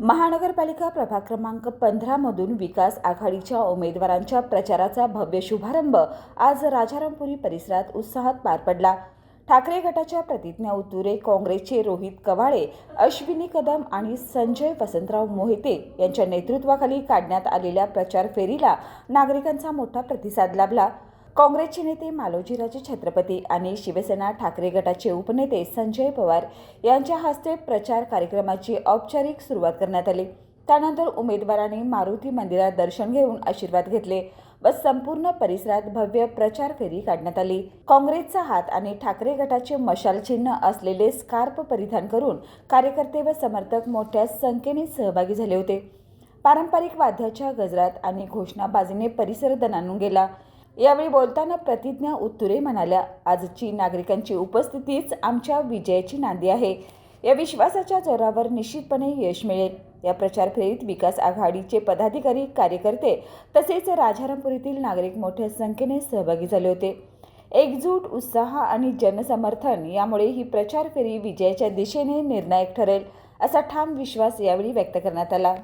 महानगरपालिका प्रभाग क्रमांक 15 मधून विकास आघाडीच्या उमेदवारांच्या प्रचाराचा भव्य शुभारंभ आज राजारामपुरी परिसरात उत्साहात पार पडला। ठाकरे गटाच्या प्रतिज्ञा उतुरे, काँग्रेसचे रोहित कवाळे, अश्विनी कदम आणि संजय वसंतराव मोहिते यांच्या नेतृत्वाखाली काढण्यात आलेल्या प्रचार फेरीला नागरिकांचा मोठा प्रतिसाद लाभला। काँग्रेसचे नेते मालोजीराजे छत्रपती आणि शिवसेना ठाकरे गटाचे उपनेते संजय पवार यांच्या हस्ते प्रचार कार्यक्रमाची औपचारिक सुरुवात करण्यात आली। त्यानंतर उमेदवारांनी मारुती मंदिरात दर्शन घेऊन आशीर्वाद घेतले व संपूर्ण परिसरात भव्य प्रचार फेरी काढण्यात आली। काँग्रेसचा हात आणि ठाकरे गटाचे मशाल चिन्ह असलेले स्कार्फ परिधान करून कार्यकर्ते व समर्थक मोठ्या संख्येने सहभागी झाले होते। पारंपरिक वाद्याच्या गजरात आणि घोषणाबाजीने परिसर दणाणून गेला। यावेळी बोलताना प्रतिज्ञा उतुरे म्हणाल्या, आजची नागरिकांची उपस्थितीच आमच्या विजयाची नांदी आहे। या विश्वासाच्या जोरावर निश्चितपणे यश मिळेल। या प्रचार फेरीत विकास आघाडीचे पदाधिकारी, कार्यकर्ते तसेच राजारामपुरीतील नागरिक मोठ्या संख्येने सहभागी झाले होते। एकजूट, उत्साह आणि जनसमर्थन यामुळे ही प्रचार फेरी विजयाच्या दिशेने निर्णायक ठरेल असा ठाम विश्वास यावेळी व्यक्त करण्यात आला।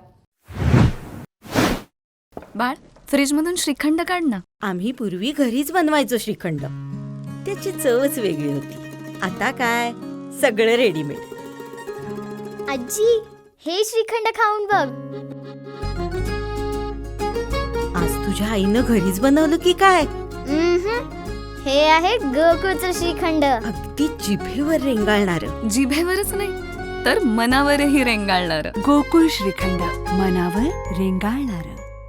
बाळ, फ्रीजमधून श्रीखंड काढ ना। आम्ही पूर्वी घरीच बनवायचो श्रीखंड, त्याची चवच वेगळी होती। आता काय सगळं रेडीमेड। आजी, हे श्रीखंड खाऊन बघ। आज तुझ्या आईनं घरीच बनवलं की काय? हे आहे गोकुळचं श्रीखंड। अगदी जिभेवर रेंगाळणार। जिभेवरच नाही तर मनावरही रेंगाळणार। गोकुळ श्रीखंड, मनावर रेंगाळणार।